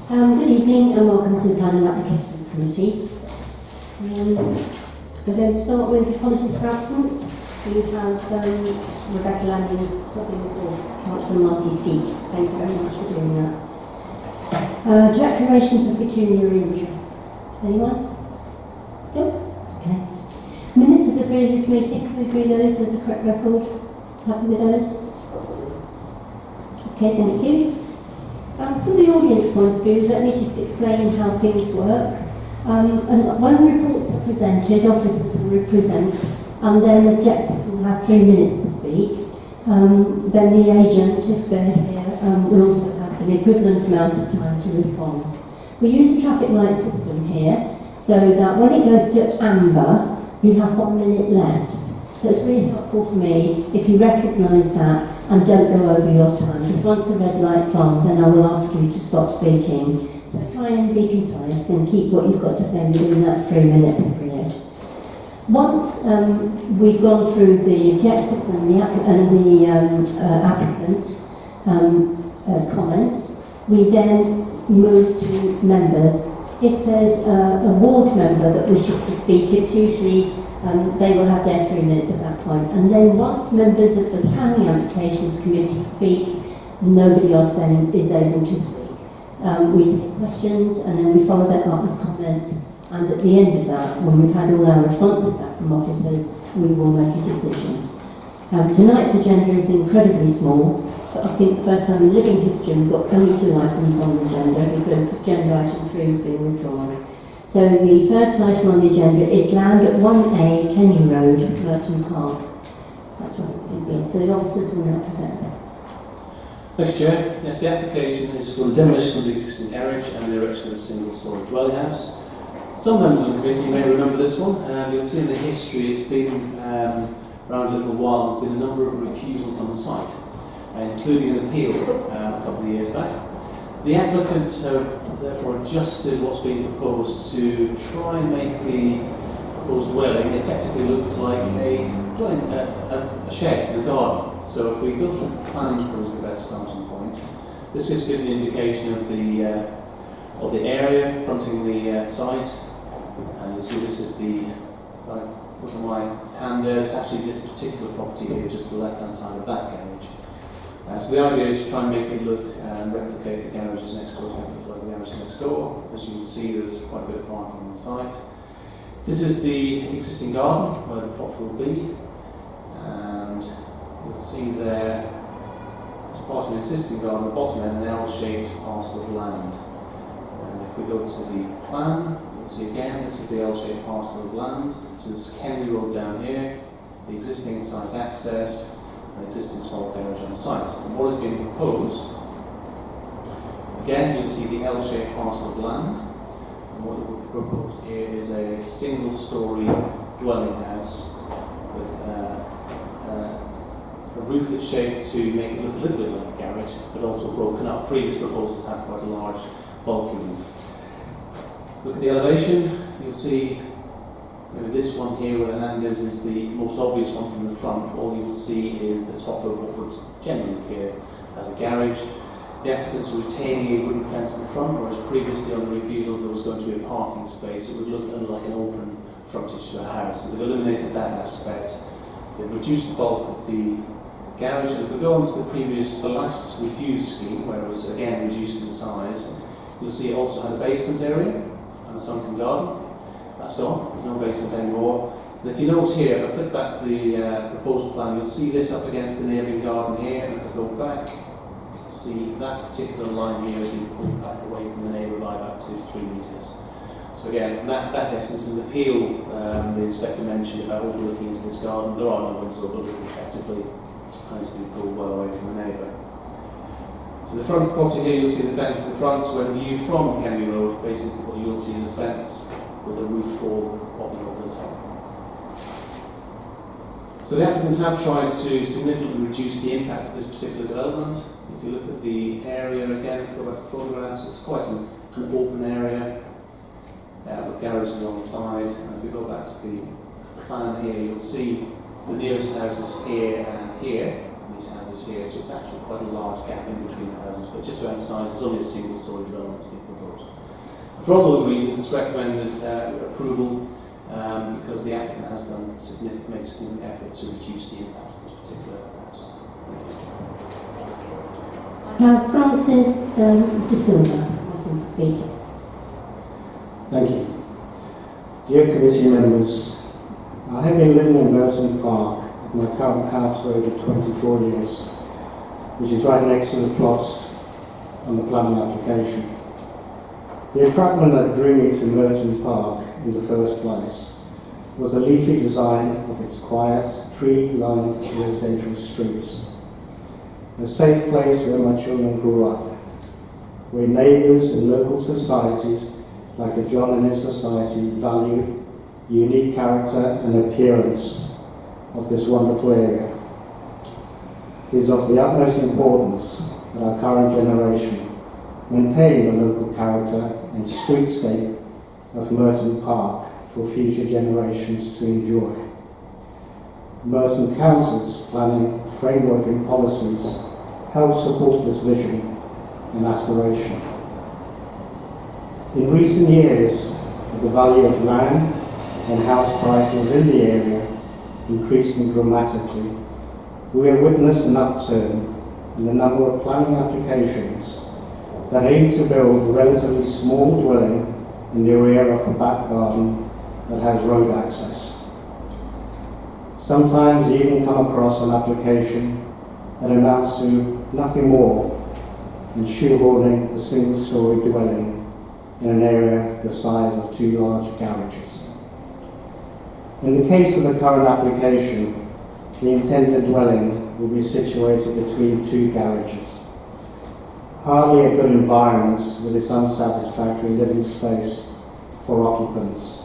Good evening and welcome to the Planning Applications Committee. We're going to start with apologies for absence. We have Rebecca Landing subbing for Councillor Marcy Skeet. Thank you very much for doing that. Declarations of pecuniary interest. Anyone? No? Okay. Minutes of the previous meeting, can we agree those as a correct record? Happy with those? Okay, thank you. From the audience point of view, let me just explain how things work. And when reports are presented, officers will present, and then the objectors will have 3 minutes to speak. Then the agent, if they're here, will also have an equivalent amount of time to respond. We use a traffic light system here, so that when it goes to amber, you have 1 minute left. So it's really helpful for me if you recognise that and don't go over your time. Because once the red light's on, then I will ask you to stop speaking. So try and be concise and keep what you've got to say within that 3 minute period. Once we've gone through the objectives and the applicants' comments, we then move to members. If there's a ward member that wishes to speak, it's usually they will have their 3 minutes at that point. And then once members of the Planning Applications Committee speak, nobody else then is able to speak. We take questions and then we follow that up with comments. And at the end of that, when we've had all our responses back from officers, we will make a decision. Tonight's agenda is incredibly small, but I think the first time in living history we've got only 2 items on the agenda because agenda item 3 has been withdrawn. So the first item on the agenda is land at 1A Kenley Road, Merton Park. That's what it will be. So the officers will now present. Thank you, Chair. Yes, the application is for the demolition of the existing garage and the erection of a single-storey dwelling house. Some members of the committee may remember this one. You'll see in the history it's been around a little while. There's been a number of refusals on the site, including an appeal a couple of years back. The applicants have therefore adjusted what's being proposed to try and make the proposed dwelling effectively look like a shed in a garden. So if we go through the plans, is the best starting point. This is giving an indication of the area fronting the site, and you see this is the look at my hand there. It's actually this particular property here, just to the left-hand side of that garage. So the idea is to try and make it look and replicate the garages next door, to make it look like the garages next door. As you can see, there's quite a bit of parking on the site. This is the existing garden where the plot will be, and you'll see there, as part of an existing garden, the bottom end, an L-shaped parcel of land. And if we go to the plan, you'll see again, this is the L-shaped parcel of land. So this is Kenley Road down here, the existing site access, an existing small garage on the site. And what is being proposed, again, you'll see the L-shaped parcel of land. And what will be proposed here is a single-storey dwelling house with a roof that's shaped to make it look a little bit like a garage, but also broken up. Previous proposals had quite a large, bulky roof. Look at the elevation, you'll see maybe this one here where the hand is the most obvious one from the front. All you will see is the top of what would generally appear as a garage. The applicants are retaining a wooden fence in the front, whereas previously on the refusals there was going to be a parking space. It would look like an open frontage to a house. So they've eliminated that aspect. They've reduced the bulk of the garage. And if we go on to the last refused scheme, where it was again reduced in size, you'll see it also had a basement area and a sunken garden. That's gone, there's no basement anymore. And if you note here, if I flip back to the proposed plan, you'll see this up against the neighbouring garden here, and if I go back, you'll see that particular line here has been pulled back away from the neighbour by about 2 to 3 metres. So again, from that essence of the appeal, the inspector mentioned about overlooking into this garden. There are no windows overlooking effectively, and it's been pulled well away from the neighbour. So the front property here, you'll see the fence at the front, so when viewed from Kenley Road, basically what you'll see is a fence with a roof fall popping over the top. So the applicants have tried to significantly reduce the impact of this particular development. If you look at the area again, go back to photographs, it's quite an open area with garages on the side. And if we go back to the plan here, you'll see the nearest houses here and here. these houses here, so it's actually quite a large gap in between the houses, but just to emphasise, it's only a single-storey development to be proposed. For all those reasons, it's recommended approval because the applicant has made significant effort to reduce the impact of this particular house. Francis De Silva wanting to speak. Thank you. Dear committee members, I have been living in Merton Park at my current house for over 24 years, which is right next to the plots on the planning application. The attractant that drew me to Merton Park in the first place was the leafy design of its quiet, tree-lined residential streets. A safe place where my children grew up, where neighbours and local societies like the John Innes Society value the unique character and appearance of this wonderful area. It is of the utmost importance that our current generation maintain the local character and streetscape of Merton Park for future generations to enjoy. Merton Council's planning framework and policies help support this vision and aspiration. In recent years, the value of land and house prices in the area increasing dramatically, we have witnessed an upturn in the number of planning applications that aim to build a relatively small dwelling in the rear of a back garden that has road access. Sometimes you even come across an application that amounts to nothing more than shoehorning a single-storey dwelling in an area the size of 2 large garages. In the case of the current application, the intended dwelling will be situated between 2 garages. Hardly a good environment with its unsatisfactory living space for occupants,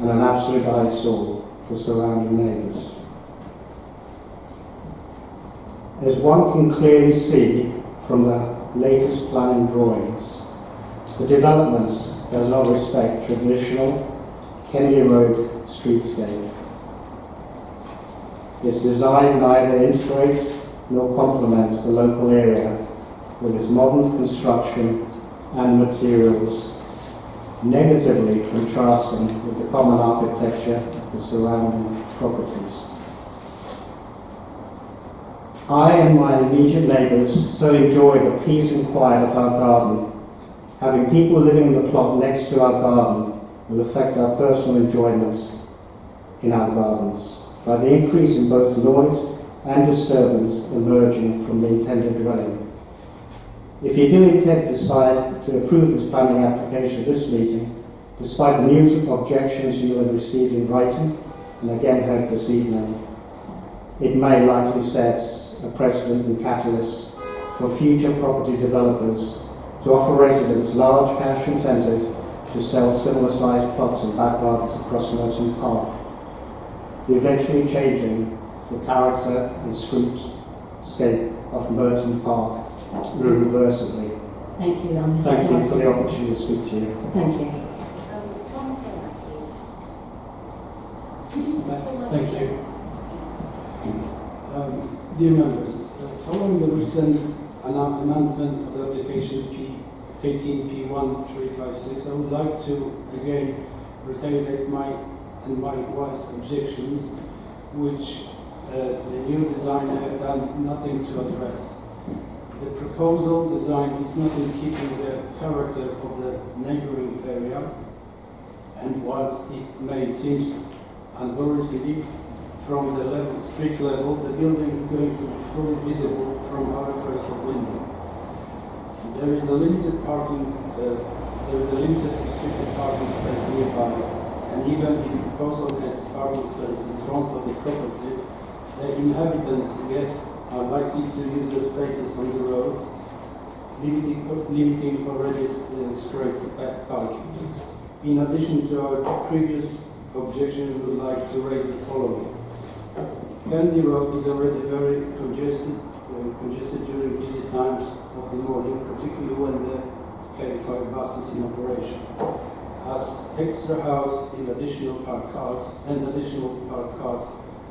and an absolute eyesore for surrounding neighbours. As one can clearly see from the latest planning drawings, the development does not respect traditional Kenley Road streetscape. Its design neither integrates nor complements the local area with its modern construction and materials, negatively contrasting with the common architecture of the surrounding properties. I and my immediate neighbours so enjoy the peace and quiet of our garden. Having people living in the plot next to our garden will affect our personal enjoyment in our gardens by the increase in both noise and disturbance emerging from the intended dwelling. If you do intend to decide to approve this planning application at this meeting, despite the numerous objections you will have received in writing and again heard this evening, it may likely set a precedent and catalyst for future property developers to offer residents large cash incentive to sell similar-sized plots and back gardens across Merton Park, eventually changing the character and streetscape of Merton Park irreversibly. Thank you, Thank you for the opportunity to speak to you. Thank you. Thank you. Dear members, following the recent announcement of the application P18P1356, I would like to again reiterate my and my wife's objections, which the new design have done nothing to address. The proposal design is not in keeping the character of the neighbouring area, and whilst it may seem unworthy from the street level, the building is going to be fully visible from our first floor window. There is a limited restricted parking space nearby, and even if the proposal has parking space in front of the property, the inhabitants, guests, are likely to use the spaces on the road, limiting already stressed parking. In addition to our previous objection, we would like to raise the following. Kenley Road is already very congested during busy times of the morning, particularly when the K5 bus is in operation. As extra house in additional parked cars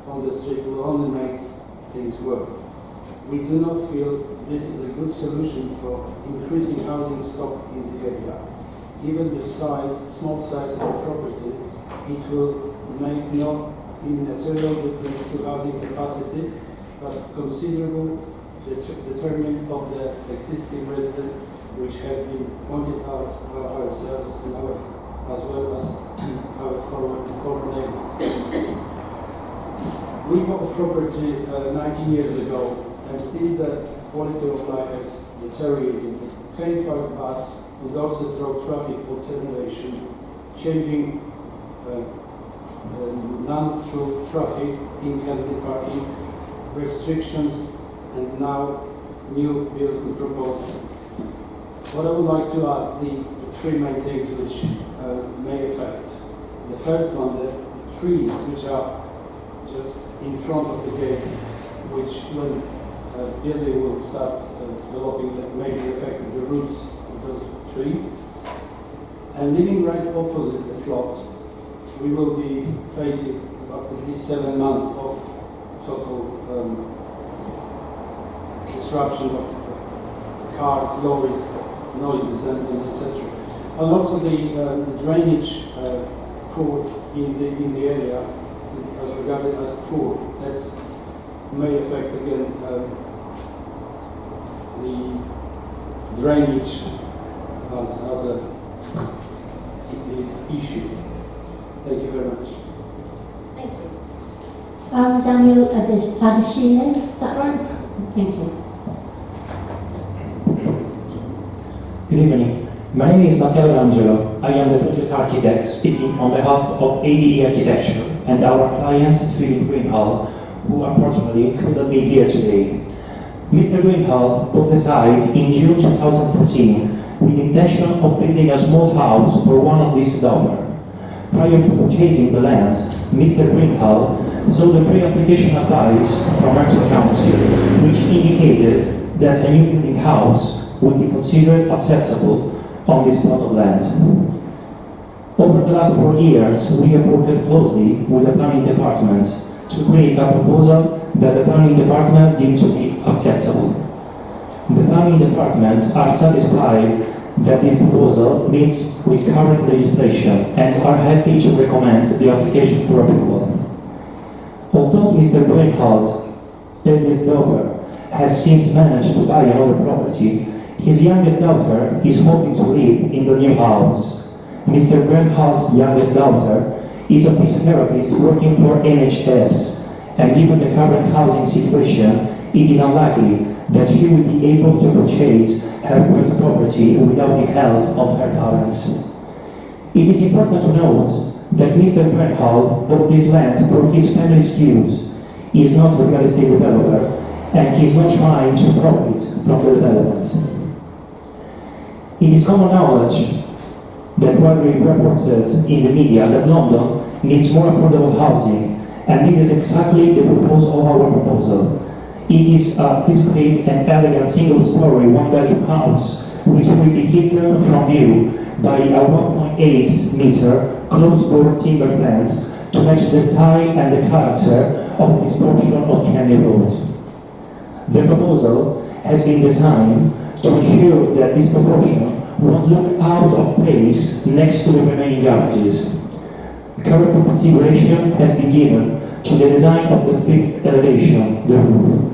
on the street will only make things worse. We do not feel this is a good solution for increasing housing stock in the area. Given the small size of the property, it will make no immaterial difference to housing capacity, but considerable detriment of the existing resident, which has been pointed out by ourselves and as well as our former neighbors. We bought a property 19 years ago, and since the quality of life has deteriorated, came for us on Dorset Road traffic attenuation, changing non-through traffic in Kenley parking, restrictions, and now new building proposal. What I would like to add, the three main things which may affect. The first one, the trees which are just in front of the gate, which when building will start developing, that may be affecting the roots of those trees. And living right opposite the plot, we will be facing about at least 7 months of total disruption of cars, lorries, noises, and etc. And also the drainage pool in the area, as regarded as poor, that may affect again the drainage as a issue. Thank you very much. Thank you. Daniel Adeshile, is that right? Thank you. Good evening. My name is Matteo D'Angelo. I am the project architect speaking on behalf of ADE Architecture and our clients, Philip Greenhall, who unfortunately couldn't be here today. Mr. Greenhall bought the site in June 2014 with the intention of building a small house for one of his daughters. Prior to purchasing the land, Mr. Greenhall saw the pre-application advice from Merton County, which indicated that a new building house would be considered acceptable on this plot of land. Over the last 4 years, we have worked closely with the planning department to create a proposal that the planning department deemed to be acceptable. The planning departments are satisfied that this proposal meets with current legislation and are happy to recommend the application for approval. Although Mr. Greenhall's eldest daughter has since managed to buy another property, his youngest daughter is hoping to live in the new house. Mr. Greenhall's youngest daughter is a physiotherapist working for NHS, and given the current housing situation, it is unlikely that she will be able to purchase her first property without the help of her parents. It is important to note that Mr. Greenhall bought this land for his family's use. He is not a real estate developer, and he is not trying to profit from the development. It is common knowledge that widely reported in the media that London needs more affordable housing, and this is exactly the purpose of our proposal. It is a discreet and elegant single-story one-bedroom house which will be hidden from view by a 1.8-meter closed-door timber fence to match the style and the character of this portion of Kenley Road. The proposal has been designed to ensure that this proportion won't look out of place next to the remaining garages. Careful consideration has been given to the design of the fifth elevation, the roof,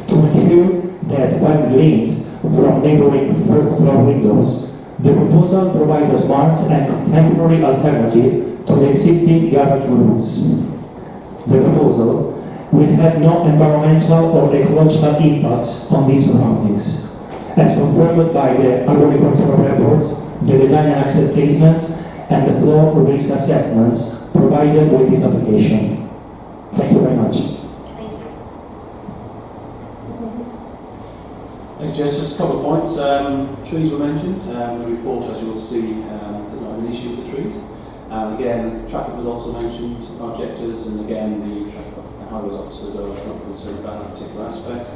to ensure that when gleams from neighboring first-floor windows, the proposal provides a smart and contemporary alternative to the existing garage roofs. The proposal will have no environmental or ecological impacts on these surroundings, as confirmed by the agricultural report, the design and access statements, and the floor risk assessments provided with this application. Thank you very much. Thank you, Jess. Just a couple of points. Trees were mentioned. The report, as you will see, does not have an issue with the trees. Again, traffic was also mentioned, objectors, and again, the highways officers are not concerned about that particular aspect.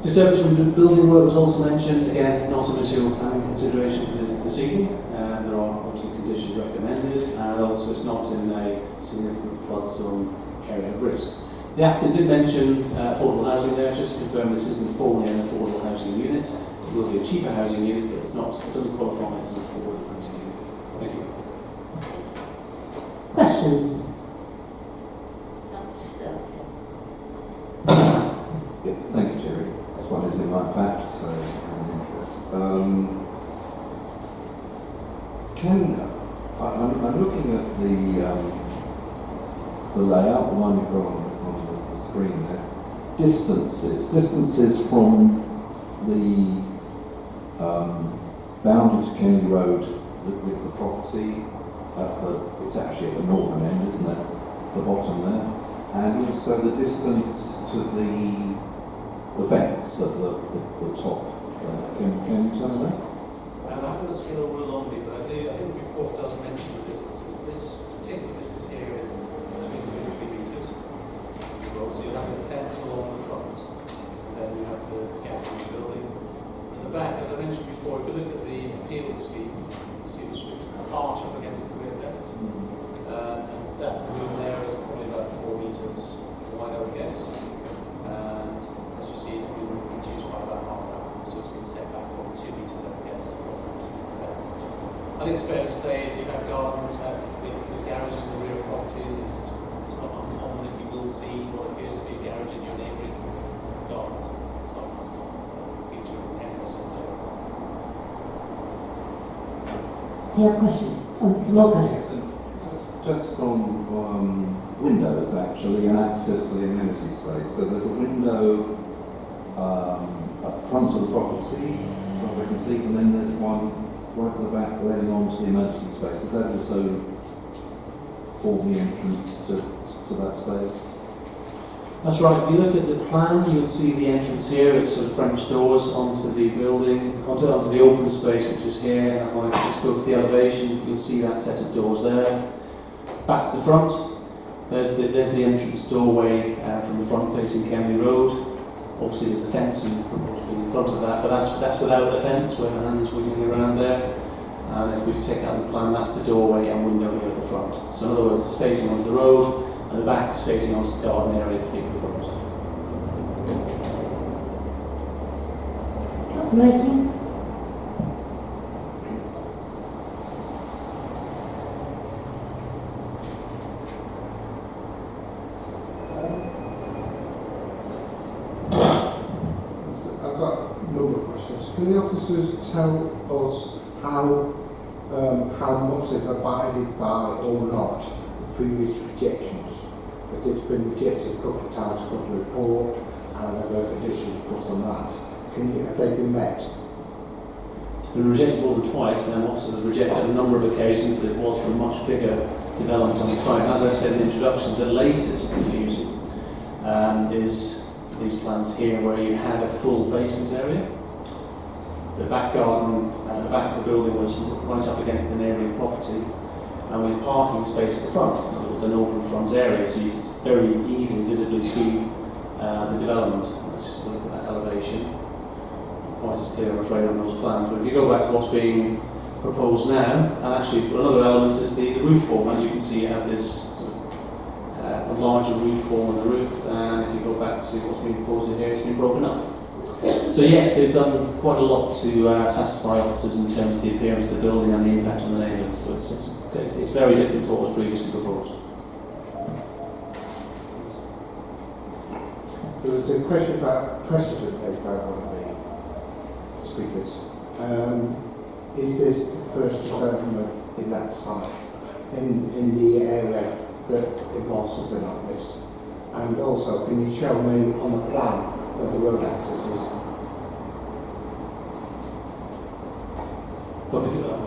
Disturbance from the building work was also mentioned. Again, not a material planning consideration for this evening. There are obviously conditions recommended, and also it's not in a significant flood zone area of risk. The applicant did mention affordable housing there, just to confirm this isn't formally an affordable housing unit. It will be a cheaper housing unit, but it doesn't qualify as an affordable housing unit. Thank you. Questions? Yes, thank you, Jerry. This one is in my patch, so I'm interested. I'm looking at the layout, the one you've got on the screen there. Distances from the boundary to Kenley Road with the property. It's actually at the northern end, isn't it? The bottom there. And also the distance to the fence at the top. Can you tell me that? I haven't a scale rule on me, but I think the report does mention the distances. This particular distance here is between 2 and 3 metres. So you have the fence along the front, and then you have the gap in the building. In the back, as I mentioned before, if you look at the appeal scheme, you see the streets arch up against the rear fence. And that room there is probably about 4 metres wide, I would guess. And as you see, it's been reduced by about half that. So it's been set back probably 2 metres, I would guess. I think it's fair to say if you have gardens, with garages in the rear of properties, it's not uncommon that you will see what appears to be a garage in your neighbouring gardens. It's not a feature of any sort of layout. You have questions? More questions? Just on windows, actually, and access to the amenity space. So there's a window at the front of the property, as far as I can see, and then there's one right at the back leading on to the amenity space. Does that also form the entrance to that space? That's right. If you look at the plan, you'll see the entrance here. It's sort of French doors onto the building, onto the open space, which is here. And if I just go to the elevation, you'll see that set of doors there. Back to the front, there's the entrance doorway from the front facing Kenley Road. Obviously there's the fencing proposed in front of that, but that's without the fence, where the hand's wiggling around there. And if we take out the plan, that's the doorway and window here at the front. So in other words, it's facing onto the road, and the back is facing onto the garden area that's being proposed. Councillor Making? I've got a number of questions. Can the officers tell us how much they've abided by or not the previous rejections? Because it's been rejected a couple of times, got to report, and I've heard additions put on that. Have they been met? It's been rejected more than twice, and officers have rejected a number of occasions, but it was for a much bigger development on the site. As I said in the introduction, the latest refusal is these plans here, where you had a full basement area. The back garden, the back of the building was right up against the neighbouring property, and with parking space at the front. It was an open front area, so you could very easily visibly see the development. Let's just look at that elevation. Not quite as clear, I'm afraid, on those plans. But if you go back to what's being proposed now, and actually another element is the roof form. As you can see, you have this sort of, a larger roof form on the roof, and if you go back to what's being proposed in here, it's been broken up. So yes, they've done quite a lot to satisfy officers in terms of the appearance of the building and the impact on the neighbours. So it's very different to what was previously proposed. There was a question about precedent made by one of the speakers. Is this the first development in that site, in the area that involves something like this? And also, can you show me on the plan where the road access is? Well,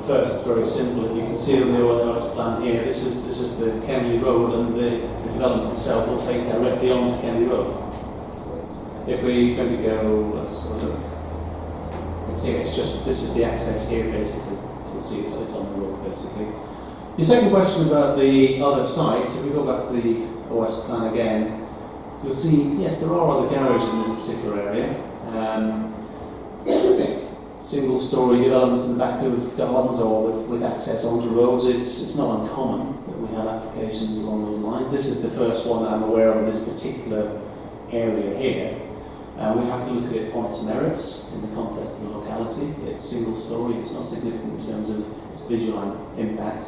first, it's very simple. If you can see on the OLS plan here, this is the Kenley Road, and the development itself will face directly onto Kenley Road. If we maybe go, let's look. See, it's just, this is the access here basically. So you'll see it's on the road basically. Your second question about the other sites, if we go back to the OS plan again, you'll see, yes, there are other garages in this particular area. single-storey developments in the back of gardens or with access onto roads, it's not uncommon that we have applications along those lines. This is the first one that I'm aware of in this particular area here. We have to look at it on its merits in the context of the locality. It's single-storey, it's not significant in terms of its visual impact.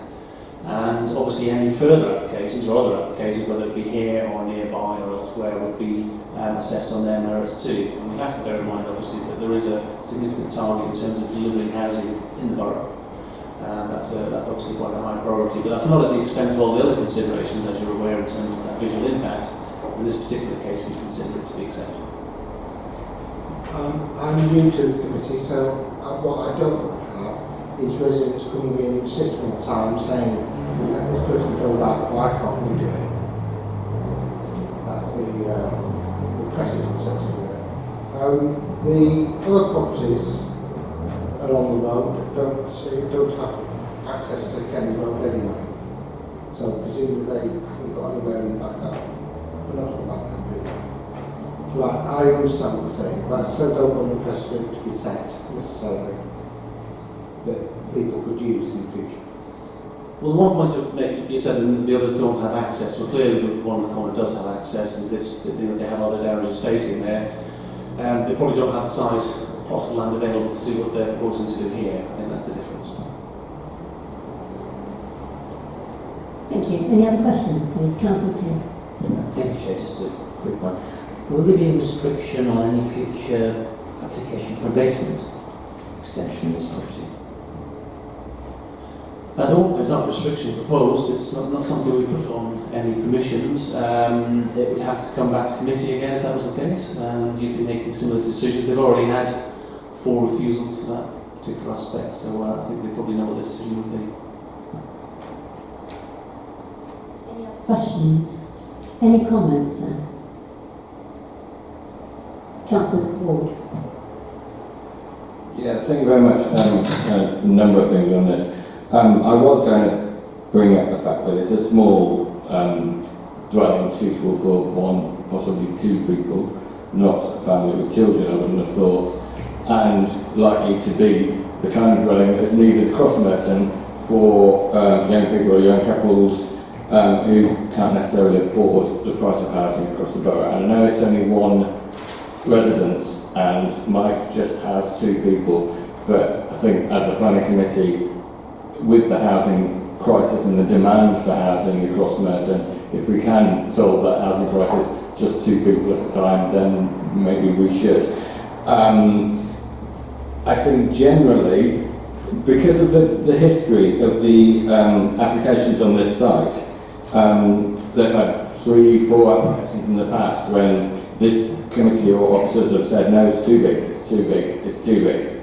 And obviously any further applications or other applications, whether it be here or nearby or elsewhere, would be assessed on their merits too. And we have to bear in mind obviously that there is a significant target in terms of delivering housing in the borough. That's obviously quite a high priority, but that's not at the expense of all the other considerations, as you're aware, in terms of that visual impact. In this particular case, we consider it to be exceptional. I'm new to this committee, so what I don't want to have is residents coming in 6 months' time saying, let this person build that, why can't we do it? That's the precedent setting there. The other properties along the road don't have access to Kenley Road anyway, so presumably they haven't got anywhere in the back garden. We're not talking about that, do we? Right, I understand what you're saying, but I still don't want the precedent to be set necessarily that people could use in the future. Well, the one point of you said that the others don't have access. Well, clearly the one in the corner does have access, and this, they have other areas facing there. They probably don't have the size of plot of land available to do what they're proposing to do here. I think that's the difference. Thank you. Any other questions, please? Councillor Tim. Thank you, Chair. Just a quick one. Will there be a restriction on any future application for a basement extension in this property? There's not a restriction proposed. It's not something we put on any permissions. It would have to come back to committee again if that was the case, and you'd be making similar decisions. They've already had 4 refusals for that particular aspect, so I think they probably know what the decision would be. Any other questions? Any comments, sir? Councillor Ward. Yeah, thank you very much. A number of things on this. I was going to bring up the fact that it's a small dwelling suitable for 1, possibly 2 people, not a family with children, I wouldn't have thought, and likely to be the kind of dwelling that's needed across Merton for young people or young couples who can't necessarily afford the price of housing across the borough. And I know it's only 1 residence and Mike just has 2 people, but I think as a planning committee, with the housing crisis and the demand for housing across Merton, if we can solve that housing crisis just 2 people at a time, then maybe we should. I think generally, because of the history of the applications on this site, they've had 3, 4 applications in the past when this committee or officers have said, no, it's too big, it's too big, it's too big.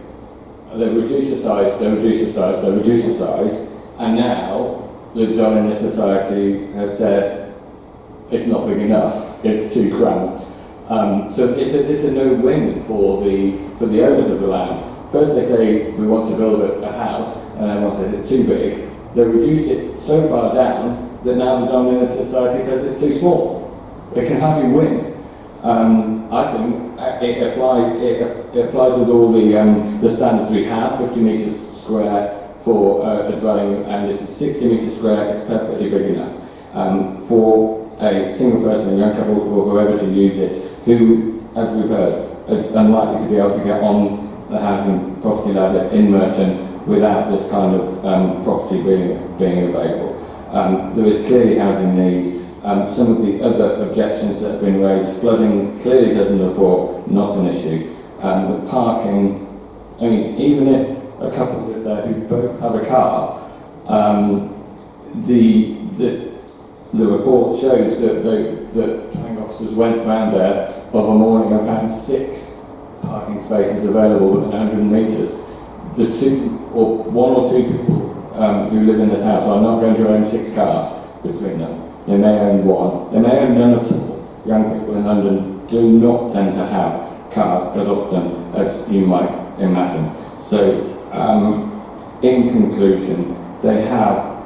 They reduce the size, they reduce the size, they reduce the size, and now the Dwelling Society has said it's not big enough, it's too cramped. So it's a no-win for the owners of the land. First they say we want to build a house, and everyone says it's too big. They reduce it so far down that now the Dwelling Society says it's too small. They can hardly win. I think it applies with all the standards we have, 50 metres square for a dwelling, and this is 60 metres square, it's perfectly big enough for a single person, a young couple, or whoever to use it, who, as we've heard, is unlikely to be able to get on the housing property ladder in Merton without this kind of property being available. There is clearly housing need. Some of the other objections that have been raised, flooding clearly says in the report, not an issue. The parking, I mean, even if a couple live there who both have a car, the report shows that the planning officers went around there of a morning and found 6 parking spaces available within 100 metres. The 1 or 2 people who live in this house are not going to own 6 cars between them. They may own 1, they may own none at all. Young people in London do not tend to have cars as often as you might imagine. So, in conclusion, they have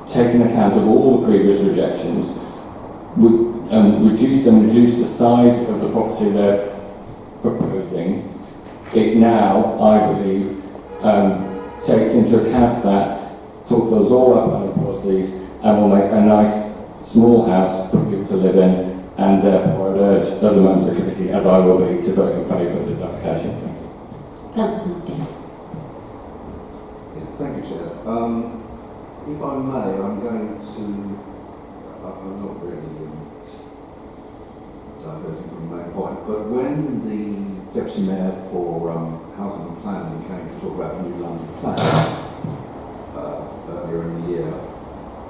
taken account of all the previous rejections, reduced the size of the property they're proposing, it now, I believe, takes into account that, fulfills all our planning policies, and will make a nice small house for people to live in, and therefore I would urge other members of the committee, as I will be, to vote in favour of this application. Thank you. Councillor Simpson. Yeah, thank you, Chair. If I may, I'm going to, I'm not really diverting from the main point, but when the Deputy Mayor for Housing and Planning came to talk about the new London plan earlier in the year,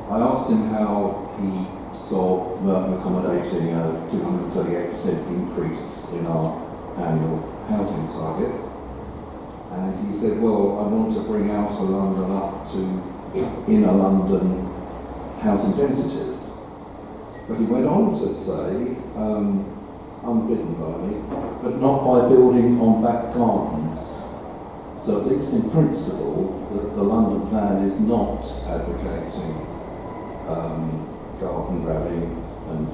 I asked him how he saw Merton accommodating a 238% increase in our annual housing target. And he said, well, I want to bring Outer London up to inner London housing densities. But he went on to say, unbidden by me, but not by building on back gardens. So at least in principle, the London plan is not advocating garden rallying and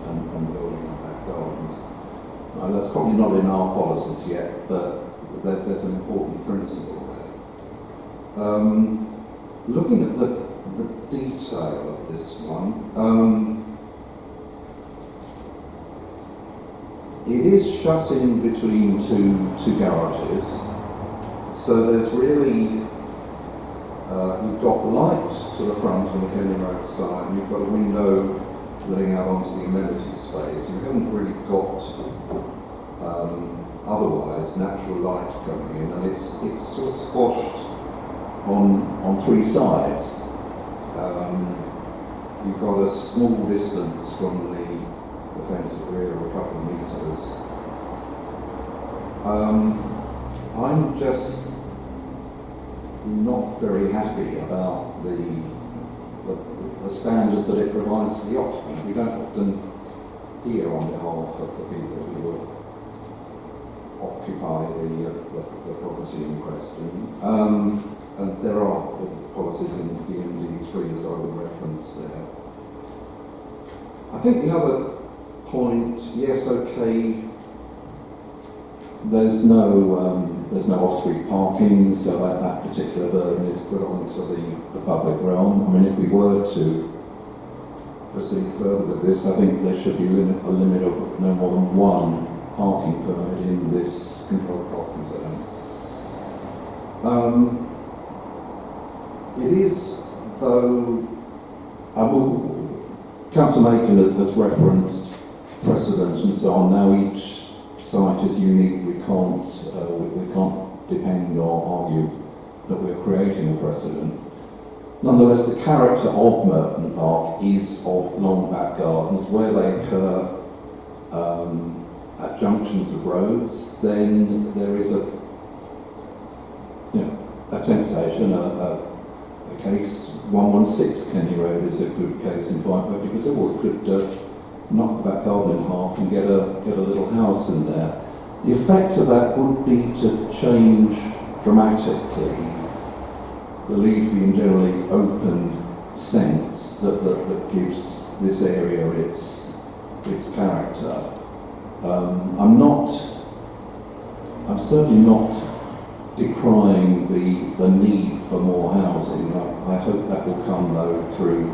building on back gardens. Now, that's probably not in our policies yet, but there's an important principle there. Looking at the detail of this one, it is shut in between two garages, so there's really you've got light to the front on the Kenley Road side, and you've got a window letting out onto the amenity space. You haven't really got otherwise natural light coming in, and it's sort of squashed on three sides. You've got a small distance from the offensive rear of a couple of metres. I'm just not very happy about the standards that it provides for the occupant. We don't often hear on behalf of the people who will occupy the property in question. And there are policies in DMD3 that I will reference there. I think the other point, yes, okay, there's no off-street parking, so that particular burden is put onto the public realm. I mean, if we were to proceed further with this, I think there should be a limit of no more than one parking permit in this controlled parking zone. It is, though, Councillor Macon has referenced precedent and so on. Now each site is unique. We can't depend or argue that we're creating a precedent. Nonetheless, the character of Merton Park is of long back gardens where they occur at junctions of roads. Then there is a temptation. A case 116 Kenley Road is a good case in point, where because it could knock the back garden in half and get a little house in there. The effect of that would be to change dramatically the leafy and generally open sense that gives this area its character. I'm certainly not decrying the need for more housing. I hope that will come, though, through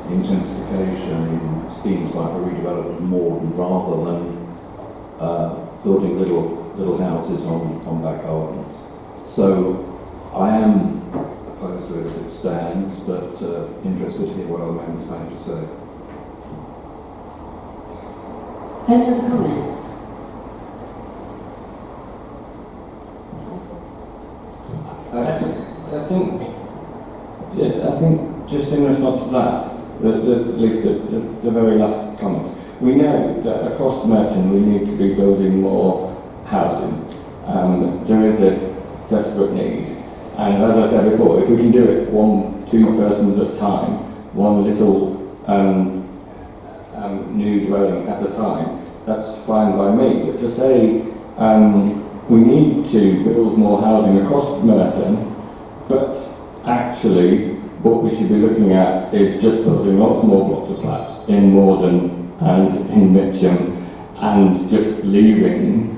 intensification in schemes like the redevelopment of Wimbledon, rather than building little houses on back gardens. So I am opposed to it as it stands, but interested to hear what other members may have to say. Any other comments? I think just in response to that, at least the very last comment, we know that across Merton we need to be building more housing. There is a desperate need, and as I said before, if we can do it 1-2 persons at a time, one little new dwelling at a time, that's fine by me. But to say we need to build more housing across Merton, but actually what we should be looking at is just building lots more blocks of flats in Morden and in Mitcham, and just leaving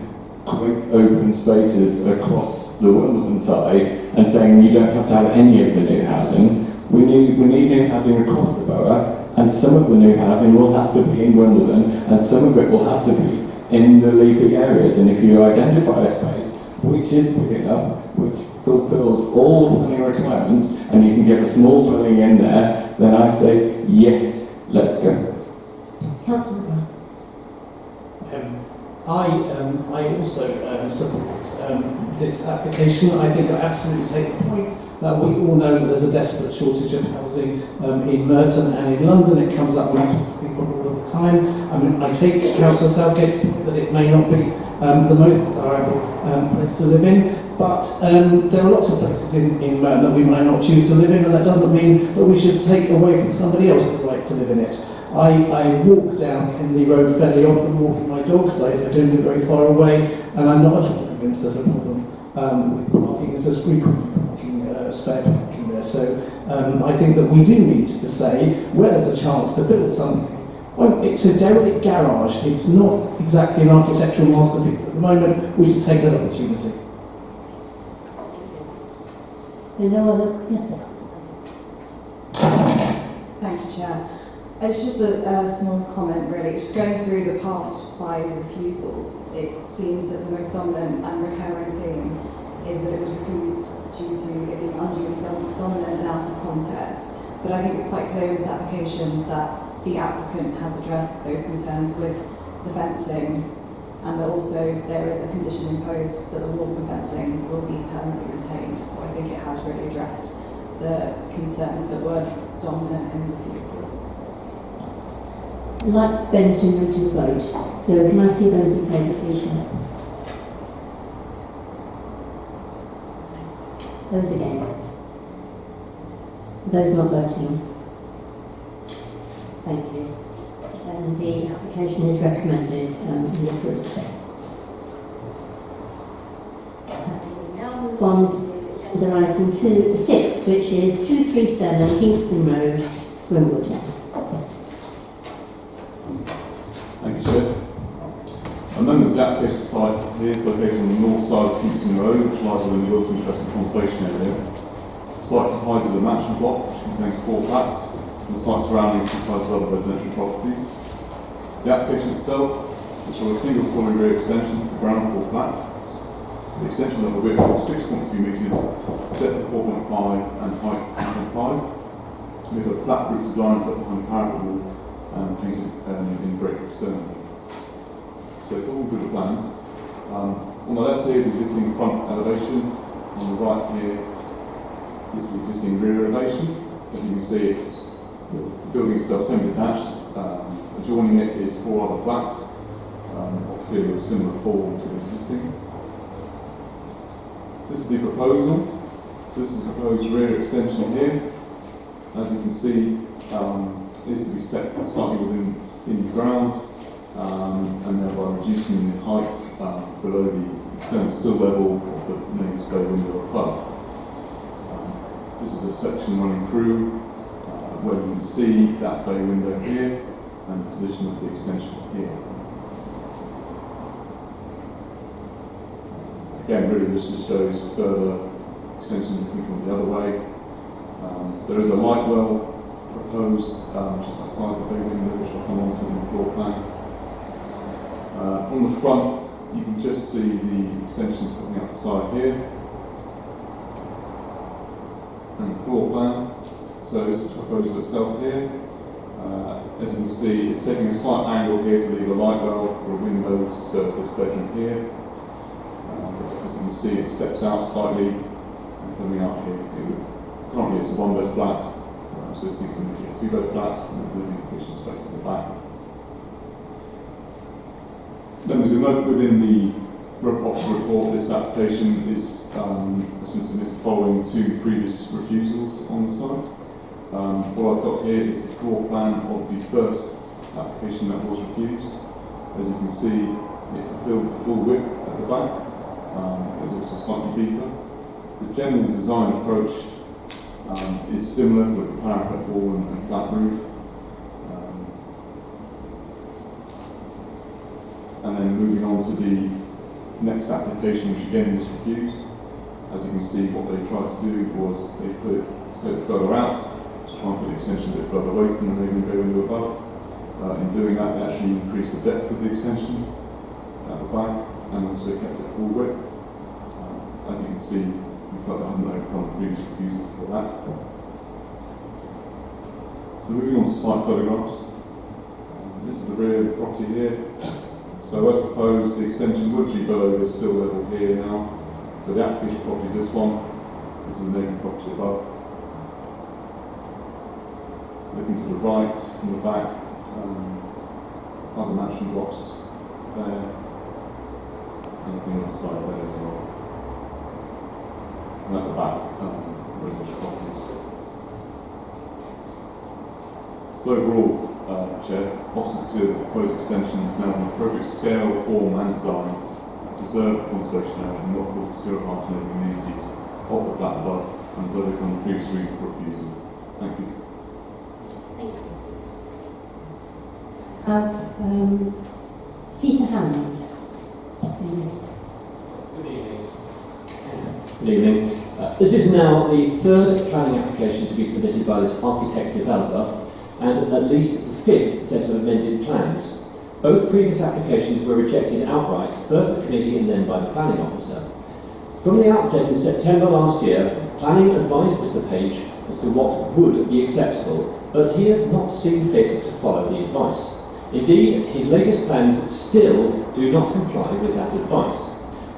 quite open spaces across the Wimbledon side and saying you don't have to have any of the new housing. We need new housing across the borough, and some of the new housing will have to be in Wimbledon, and some of it will have to be in the leafy areas. And if you identify a space which is big enough, which fulfills all planning requirements, and you can get a small dwelling in there, then I say yes, let's go. Councillor Ross. I also support this application. I think I absolutely take the point that we all know that there's a desperate shortage of housing in Merton and in London. It comes up when I talk to people all of the time. I take Councillor Southgate's point that it may not be the most desirable place to live in, but there are lots of places in Merton that we might not choose to live in, and that doesn't mean that we should take away from somebody else the right to live in it. I walk down Kenley Road fairly often, walking my dogs. I don't live very far away, and I'm not at all convinced there's a problem with parking. There's frequently spare parking there. So I think that we do need to say where there's a chance to build something. Well, it's a derelict garage. It's not exactly an architectural masterpiece at the moment. We should take that opportunity. No other? Yes, sir. Thank you, Chair. It's just a small comment, really. Just going through the past 5 refusals, it seems that the most dominant and recurring theme is that it was refused due to it being unduly dominant and out of context. But I think it's quite clear in this application that the applicant has addressed those concerns with the fencing, and that also there is a condition imposed that the walls and fencing will be permanently retained. So I think it has really addressed the concerns that were dominant in the refusals. I'd like then to move to the vote. So can I see those in favour, please? Those against? Those not voting? Thank you. And the application is recommended and approved. We now move on to agenda item 6, which is 237 Kingston Road, Wimbledon. Thank you, Chair. Amendments to the application site here is located on the north side of Kingston Road, which lies within the Wilton Crescent Conservation Area. The site comprises a mansion block, which contains 4 flats, and the site surroundings comprise of other residential properties. The application itself is for a single-storey rear extension to the ground floor flat. The extension of the width of 6.2 metres, depth of 4.5 and height 2.5, with a flat roof design set behind a parapet wall and painted in brick externally. So talking through the plans, on the left here is existing front elevation, on the right here is the existing rear elevation. As you can see, it's the building itself semi-detached. Adjoining it is 4 other flats, clearly of similar form to the existing. This is the proposal. So this is the proposed rear extension here. As you can see, it is to be set slightly within the ground, and thereby reducing the height below the external sill level of the main bay window above. This is a section running through where you can see that bay window here and the position of the extension here. Again, really this just shows further extension looking from the other way. There is a light well proposed just outside the bay window, which I'll come on to in the floor plan. On the front, you can just see the extension coming out the side here, and the floor plan. So this is the proposal itself here. As you can see, it's taking a slight angle here to leave a light well for a window to serve this bedroom here. As you can see, it steps out slightly and coming out here. Currently, it's a 1-bed flat, so it's a 2-bed flat with living kitchen space at the back. Then as we note within the officer report, this application has been submitted following 2 previous refusals on the site. What I've got here is the floor plan of the first application that was refused. As you can see, it fulfilled the full width at the back. It was also slightly deeper. The general design approach is similar with the parapet wall and flat roof. And then moving on to the next application, which again was refused. As you can see, what they tried to do was they put it so further out to try and put the extension a bit further away from the neighbouring window above. In doing that, they actually increased the depth of the extension at the back and also kept it full width. As you can see, we've got that overcome the previous refusal for that. So moving on to site photographs. This is the rear of the property here. So as proposed, the extension would be below this sill level here now. So the application property is this one. This is the neighbouring property above. Looking to the right, in the back, other mansion blocks there. And looking on the side there as well. And at the back, residential properties. So overall, Chair, officers consider the proposed extension is now an appropriate scale, form and design to preserve the conservation area and not cause material harm to neighbouring communities of the flat above and has overcome the previous reason for refusal. Thank you. Thank you. Have Peter Hammond, please. Good evening. Good evening. This is now the third planning application to be submitted by this architect developer and at least the fifth set of amended plans. Both previous applications were rejected outright, first the committee and then by the planning officer. From the outset in September last year, planning advised Mr Page as to what would be acceptable, but he has not seen fit to follow the advice. Indeed, his latest plans still do not comply with that advice.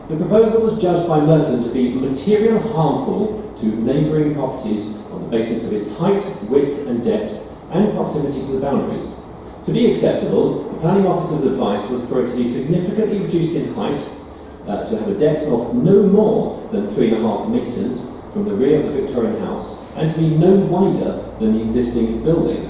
The proposal was judged by Merton to be material harmful to neighbouring properties on the basis of its height, width and depth and proximity to the boundaries. To be acceptable, the planning officer's advice was for it to be significantly reduced in height, to have a depth of no more than 3.5 metres from the rear of the Victorian house, and to be no wider than the existing building.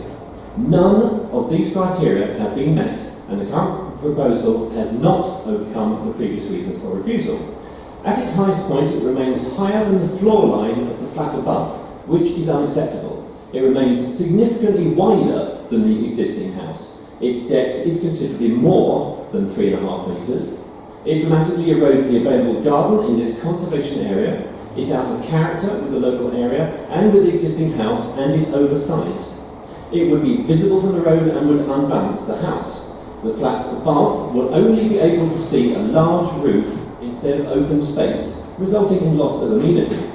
None of these criteria have been met, and the current proposal has not overcome the previous reasons for refusal. At its highest point, it remains higher than the floor line of the flat above, which is unacceptable. It remains significantly wider than the existing house. Its depth is considerably more than 3.5 metres. It dramatically erodes the available garden in this conservation area. It's out of character with the local area and with the existing house and is oversized. It would be visible from the road and would unbalance the house. The flats above will only be able to see a large roof instead of open space, resulting in loss of amenity.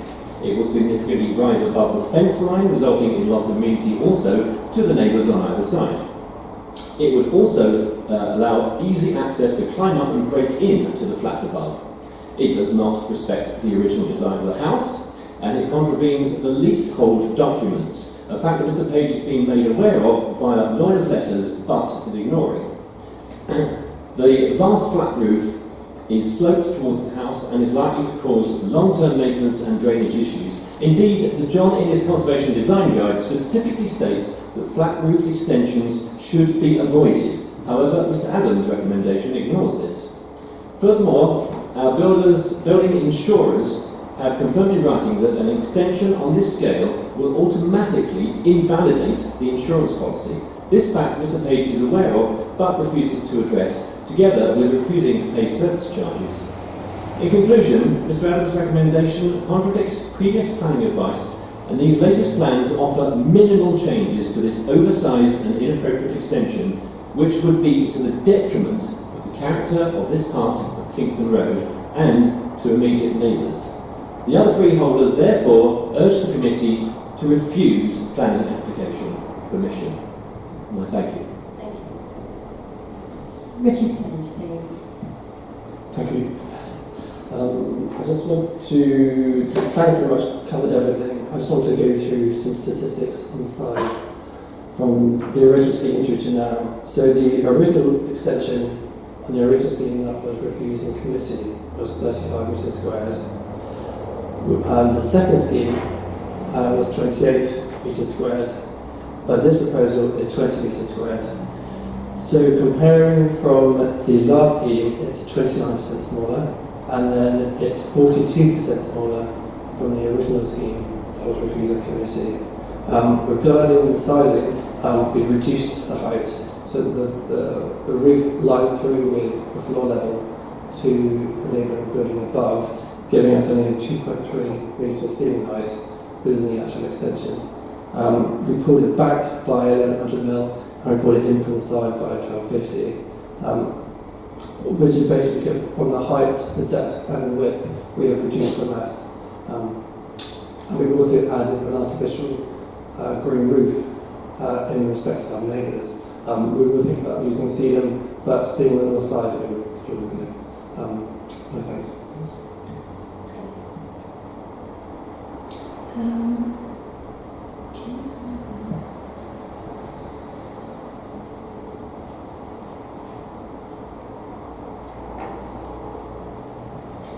It will significantly rise above the fence line, resulting in loss of amenity also to the neighbours on either side. It would also allow easy access to climb up and break in to the flat above. It does not respect the original design of the house, and it contravenes the leasehold documents, a fact that Mr Page is being made aware of via lawyers' letters, but is ignoring. The vast flat roof is sloped towards the house and is likely to cause long-term maintenance and drainage issues. Indeed, the John Innes Conservation Design Guide specifically states that flat roof extensions should be avoided. However, Mr Adams' recommendation ignores this. Furthermore, our building insurers have confirmed in writing that an extension on this scale will automatically invalidate the insurance policy. This fact Mr Page is aware of, but refuses to address, together with refusing to pay service charges. In conclusion, Mr Adams' recommendation contradicts previous planning advice, and these latest plans offer minimal changes to this oversized and inappropriate extension, which would be to the detriment of the character of this part of Kingston Road and to immediate neighbours. The other freeholders therefore urge the committee to refuse planning application permission. And I thank you. Thank you. Richard Page, please. Thank you. I just want to, the plan pretty much covered everything. I just want to go through some statistics on the side from the original scheme through to now. So the original extension on the original scheme that was refused in committee was 35 metres squared. The second scheme was 28 metres squared, but this proposal is 20 metres squared. So comparing from the last scheme, it's 29% smaller, and then it's 42% smaller from the original scheme that was refused in committee. Regarding the sizing, we've reduced the height, so the roof lies through with the floor level, to the neighbouring building above, giving us only a 2.3 metre ceiling height within the actual extension. We pulled it back by 1100 mil and we pulled it in from the side by 1250, which is basically from the height, the depth and the width we have reduced the mass. And we've also added an artificial green roof in respect of our neighbours. We were thinking about using sedum, but being on the north side, it would no thanks.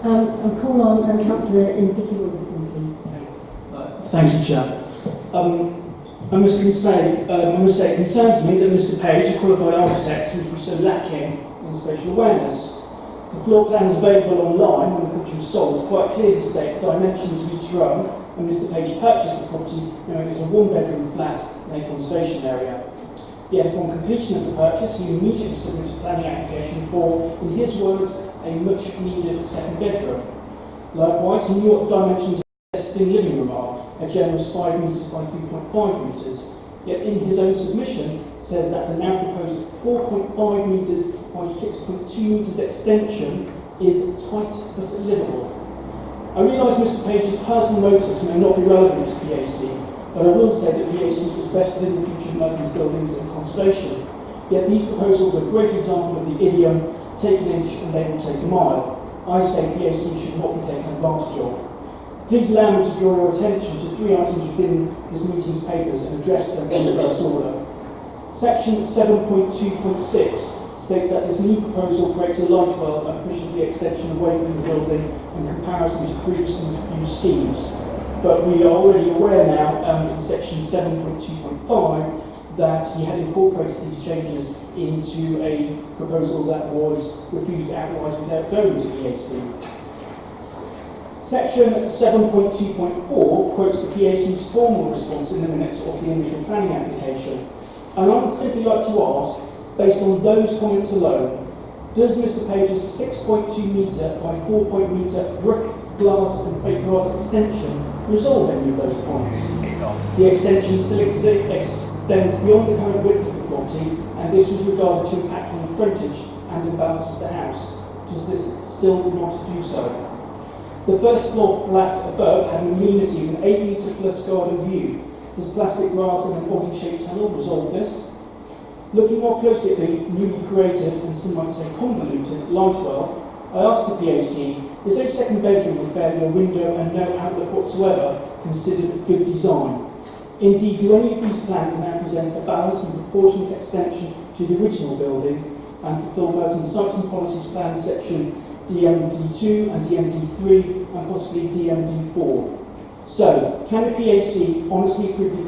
I'll call on Councillor Vicky Wimbledon, please. Thank you, Chair. I must say it concerns me that Mr. Page, a qualified architect, seems to be so lacking in spatial awareness. The floor plans available online when the property was sold quite clearly state the dimensions of each room, and Mr. Page purchased the property knowing it was a one-bedroom flat in a conservation area. Yet upon completion of the purchase, he immediately submitted a planning application for, in his words, a much-needed second bedroom. Likewise, he knew what the dimensions of the existing living room are, a generous 5 metres by 3.5 metres, yet in his own submission says that the now proposed 4.5 metres by 6.2 metres extension is tight but livable. I realise Mr. Page's personal motives may not be relevant to PAC, but I will say that PAC is vested in the future of Merton's buildings and conservation. Yet these proposals are a great example of the idiom, take an inch and they will take a mile. I say PAC should not be taken advantage of. Please allow me to draw your attention to 3 items within this meeting's papers and address them in reverse order. Section 7.2.6 states that this new proposal creates a light well and pushes the extension away from the building in comparison to previously introduced schemes. But we are already aware now in section 7.2.5 that he had incorporated these changes into a proposal that was refused outright without going to PAC. Section 7.2.4 quotes the PAC's formal response in the minutes of the initial planning application. And I would simply like to ask, based on those comments alone, does Mr. Page's 6.2 metre by 4 metre brick, glass and fake glass extension resolve any of those points? The extension still extends beyond the current width of the property, and this was regarded to impact on the frontage and imbalances the house. Does this still not do so? The first floor flat above had an amenity of an 8 metre plus garden view. Does plastic grass in an oddly-shaped tunnel resolve this? Looking more closely at the newly created, and some might say convoluted, light well, I asked the PAC, is a second bedroom with barely a window and no outlook whatsoever considered good design? Indeed, do any of these plans now present a balanced and proportionate extension to the original building and fulfil Merton's Sites and Policies Plan section DMD2 and DMD3 and possibly DMD4? So, can the PAC honestly approve the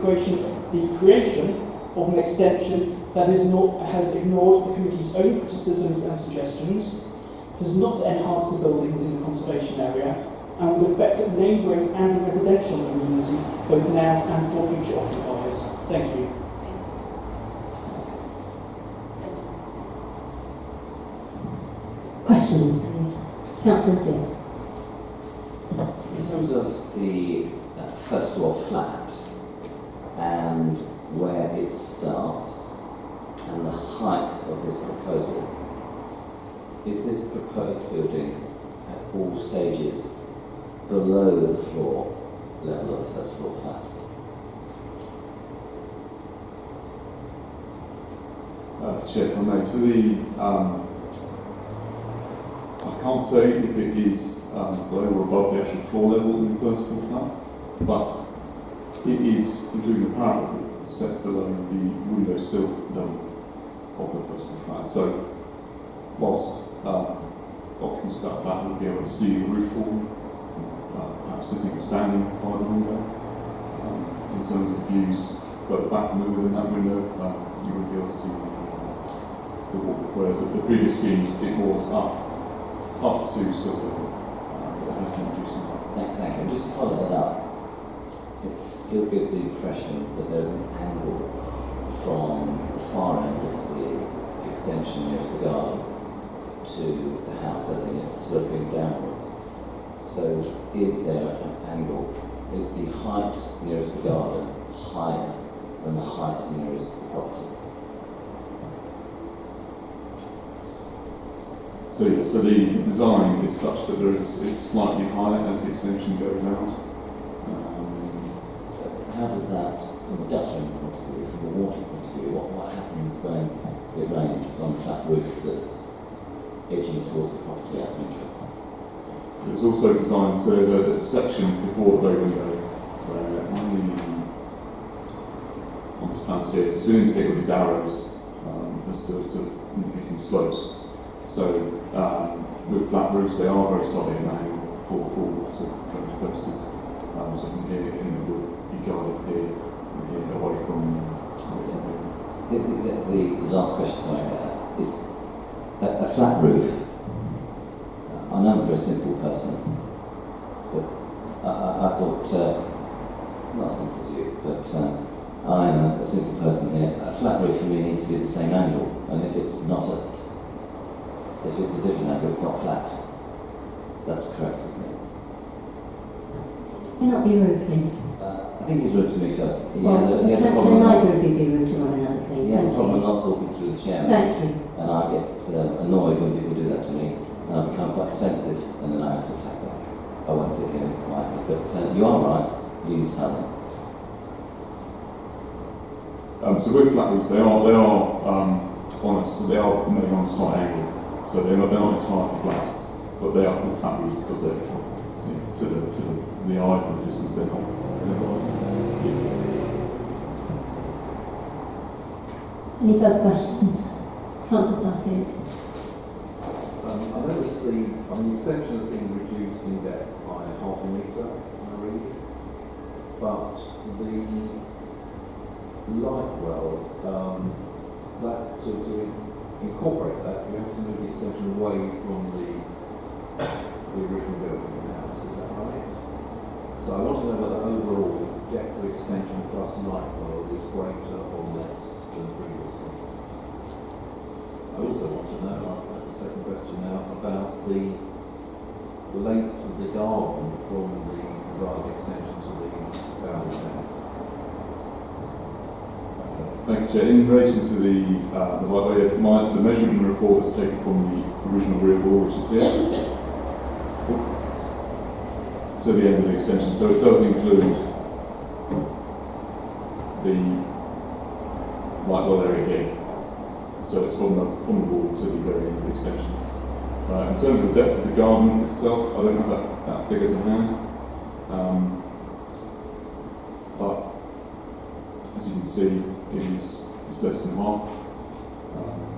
creation of an extension that has ignored the committee's own criticisms and suggestions, does not enhance the building within the conservation area, and will affect neighbouring and the residential community, both now and for future occupiers? Thank you. Questions, please. Councillor Dick. In terms of the first floor flat and where it starts and the height of this proposal, is this proposed building at all stages below the floor level of the first floor flat? Chair, if I may, so I can't say if it is below or above the actual floor level in the first floor flat, but it is, including the parapet, set below the windowsill level of the first floor flat. So, whilst occupants of that flat will be able to see the roof form, perhaps sitting or standing by the window, in terms of views further back from within that window, you would be able to see the wall. Whereas the previous schemes, it was up to sort of, but it has been reduced now. Thank you. Just to follow that up, it still gives the impression that there's an angle from the far end of the extension nearest the garden to the house, as in it's sloping downwards. So is there an angle? Is the height nearest the garden higher than the height nearest the property? So the design is such that it's slightly higher as the extension goes out. So how does that, from a Dutchman point of view, from a water point of view, what happens when it rains on a flat roof that's edging towards the property out of interest? It's also designed, so there's a section before the bay window where on this plan here, it's been indicated with these arrows as to indicating slopes. So with flat roofs, they are very slightly in angle for drainage purposes. So from here in, it would be guided here and here away from. The last question is a flat roof. I know I'm a very simple person, but I thought, not as simple as you, but I am a simple person here. A flat roof for me needs to be the same angle, and if it's a different angle, it's not flat. That's correct, isn't it? Can you not be rude, please? I think he's rude to me first. He Well, has a can problem. neither of you be rude to one another, please? He has a Thank problem you. not talking through the chairman. Thank you. And I get annoyed when people do that to me, and I become quite defensive, and then I have to attack back. I won't sit here quietly, but you are right. You tell me. So with flat roofs, they are they are made on a slight angle. So they're not entirely flat, but they are called flat roofs because they're to the eye from a distance. They're not. Any further questions? Councillor Southgate. I noticed the extension has been reduced in depth by half a metre, I read, but the light well, that to incorporate that, you have to move the extension away from the original building of the house. Is that right? So I want to know whether overall depth of extension plus light well is greater or less than previously. I also want to know, I've got the second question now, about the length of the garden from the rise extension to the boundary fence. Thank you, Chair. In relation to the light way, the measurement in the report is taken from the original rear wall, which is here, to the end of the extension. So it does include the light well area here. So it's from the wall to the very end of the extension. In terms of the depth of the garden itself, I don't have that figures in hand. But as you can see, it's less than half.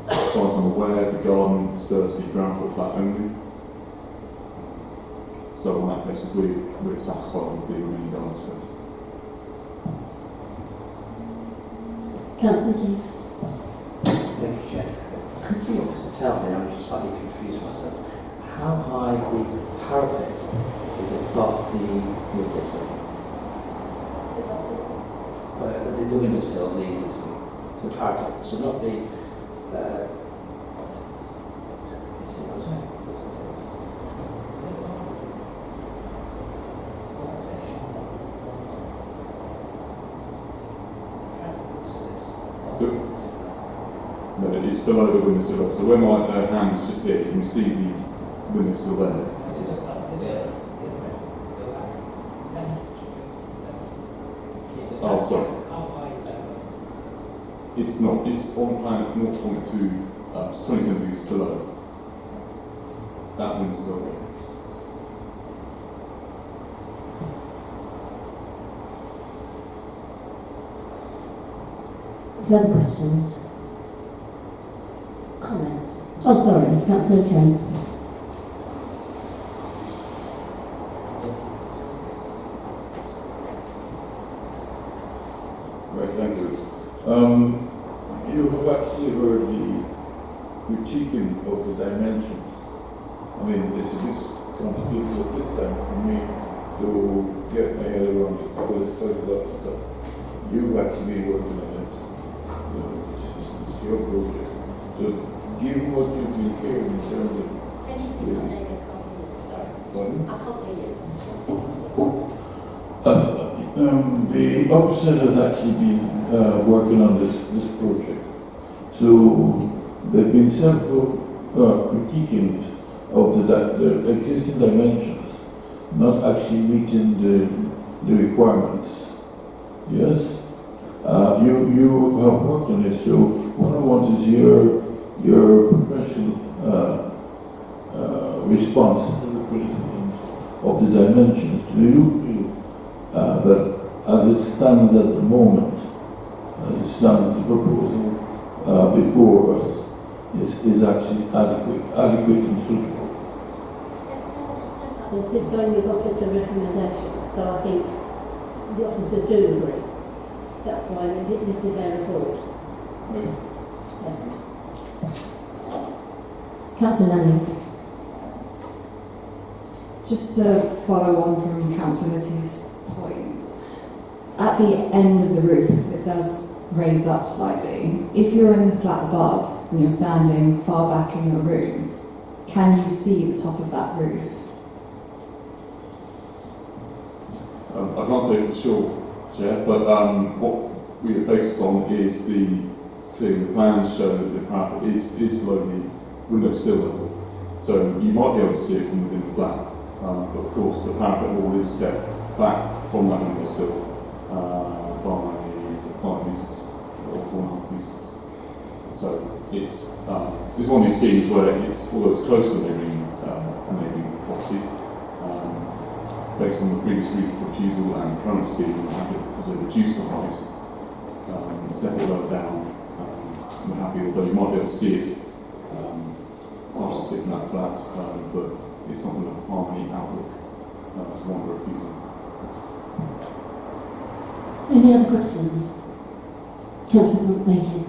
As far as I'm aware, the garden serves the ground floor flat only. So on that basis, we're satisfied with the remaining garden space. Councillor Keith. Thank you, Chair. Could the officer tell me, I'm just slightly confused myself, how high the parapet is above the windowsill? The windowsill, the parapet, so not the No, it's below the windowsill. So where my hand is just here, you can see the windowsill there. Oh, sorry. It's not. It's on plan. It's 0.2. It's 20 centimetres below that windowsill. Further questions? Comments? Oh, sorry, Councillor Chen. Right, thank you. You have actually heard the critiquing of the dimensions. I mean, it's a bit complicated at this time for me to get my head around it because it's quite a lot of stuff. You've actually been working on it. It's your project. So, given what you've been here in terms of... Can you speak on there? Sorry. Pardon? I can't hear you. The officer has actually been working on this project. So there have been several critiquing of the existing dimensions, not actually meeting the requirements. Yes? You have worked on it, so what I want is your professional response to the criticism of the dimensions. Do you feel that as it stands at the moment, as it stands, the proposal before us is actually adequate and suitable? This is going with officer recommendation, so I think the officers do agree. That's why this is their report. Councillor Lanning. Just to follow on from Councillor Latif's point, at the end of the roof, because it does raise up slightly, if you're in the flat above and you're standing far back in your room, can you see the top of that roof? I can't say for sure, Chair, but what we have based on is clearly the plans show that the parapet is below the window sill level. So you might be able to see it from within the flat. But of course the parapet wall is set back from that window sill by 5 metres or 4.5 metres. So it's one of these schemes where although it's close to neighbouring property, based on the previous reason for refusal and the current scheme, because they reduce the height, set it lower down. We're happy, although you might be able to see it, partially see it from that flat, but it's not going to harm any outlook to one refusal. Any other questions? Councillor Mayhew.